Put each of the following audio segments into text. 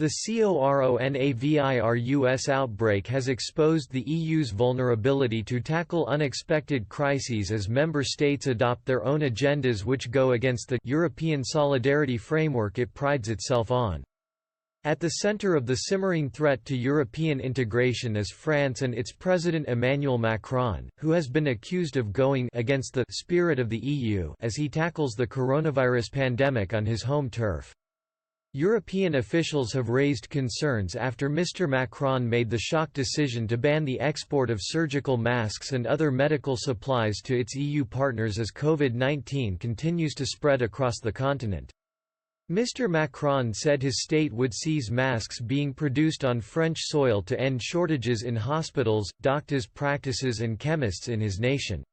The c.o.r.o.n.avirus outbreak has exposed the EU's vulnerability to tackle unexpected crises as member states adopt their own agendas which go against the European solidarity framework it prides itself on. At the center of the simmering threat to European integration is France and its President Emmanuel Macron, who has been accused of going against the spirit of the EU as he tackles the coronavirus pandemic on his home turf. European officials have raised concerns after Mr. Macron made the shock decision to ban the export of surgical masks and other medical supplies to its EU partners as COVID-19 continues to spread across the continent. Mr. Macron said his state would seize masks being produced on French soil to end shortages in hospitals, doctors' practices and chemists in his nation.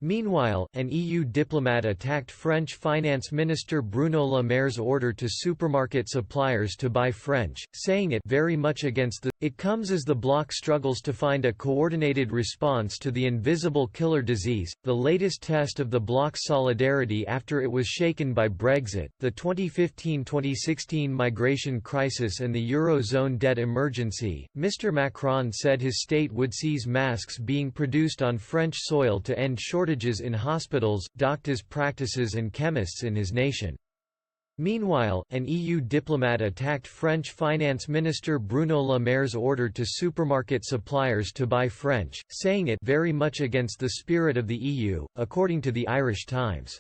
Meanwhile, an EU diplomat attacked French Finance Minister Bruno Le Maire's order to supermarket suppliers to buy French, saying it very much against the. It comes as the bloc struggles to find a coordinated response to the invisible killer disease, the latest test of the bloc's solidarity after it was shaken by Brexit, the 2015-2016 migration crisis and the Eurozone debt emergency. Mr. Macron said his state would seize masks being produced on French soil to end shortages in hospitals, doctors' practices and chemists in his nation. Meanwhile, an EU diplomat attacked French Finance Minister Bruno Le Maire's order to supermarket suppliers to buy French, saying it very much against the spirit of the EU, according to the Irish Times.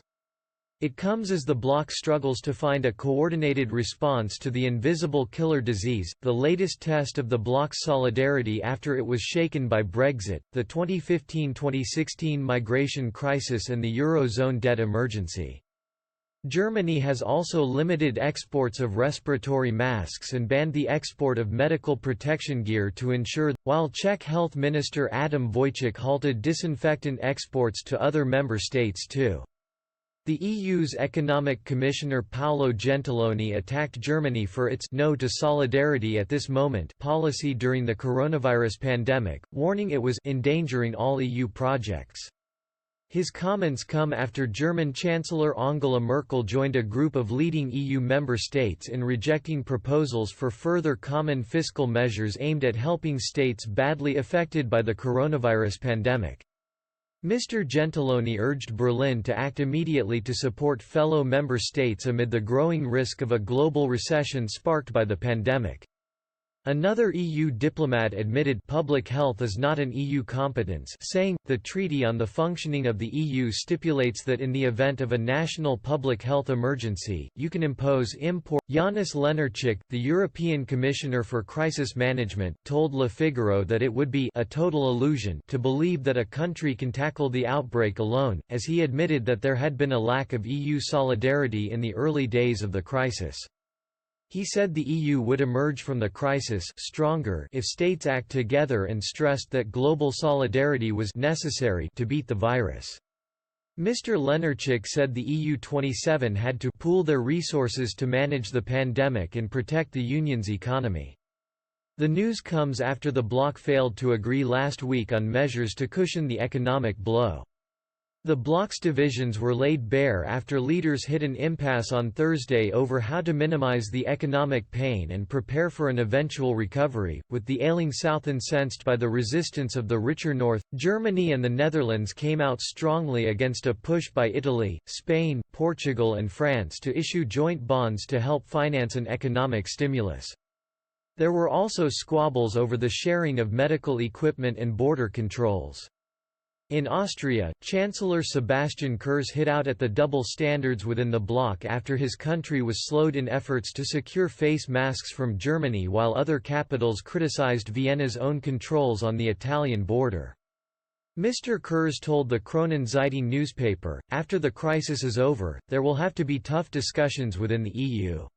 It comes as the bloc struggles to find a coordinated response to the invisible killer disease, the latest test of the bloc's solidarity after it was shaken by Brexit, the 2015-2016 migration crisis and the Eurozone debt emergency. Germany has also limited exports of respiratory masks and banned the export of medical protection gear to ensure, while Czech Health Minister Adam Vojtěch halted disinfectant exports to other member states too. The EU's Economic Commissioner Paolo Gentiloni attacked Germany for its "no to solidarity at this moment" policy during the coronavirus pandemic, warning it was endangering all EU projects. His comments come after German Chancellor Angela Merkel joined a group of leading EU member states in rejecting proposals for further common fiscal measures aimed at helping states badly affected by the coronavirus pandemic. Mr. Gentiloni urged Berlin to act immediately to support fellow member states amid the growing risk of a global recession sparked by the pandemic. Another EU diplomat admitted public health is not an EU competence, saying, "The Treaty on the Functioning of the EU stipulates that in the event of a national public health emergency, you can impose import." Janis Lenarčič, the European Commissioner for Crisis Management, told Le Figaro that it would be a total illusion to believe that a country can tackle the outbreak alone, as he admitted that there had been a lack of EU solidarity in the early days of the crisis. He said the EU would emerge from the crisis stronger if states act together and stressed that global solidarity was necessary to beat the virus. Mr. Lenarčič said the EU 27 had to pool their resources to manage the pandemic and protect the union's economy. The news comes after the bloc failed to agree last week on measures to cushion the economic blow. The bloc's divisions were laid bare after leaders hit an impasse on Thursday over how to minimize the economic pain and prepare for an eventual recovery, with the ailing South incensed by the resistance of the richer North. Germany and the Netherlands came out strongly against a push by Italy, Spain, Portugal and France to issue joint bonds to help finance an economic stimulus. There were also squabbles over the sharing of medical equipment and border controls. In Austria, Chancellor Sebastian Kurz hit out at the double standards within the bloc after his country was slowed in efforts to secure face masks from Germany while other capitals criticized Vienna's own controls on the Italian border. Mr. Kurz told the Kronenzeitung newspaper, "After the crisis is over, there will have to be tough discussions within the EU.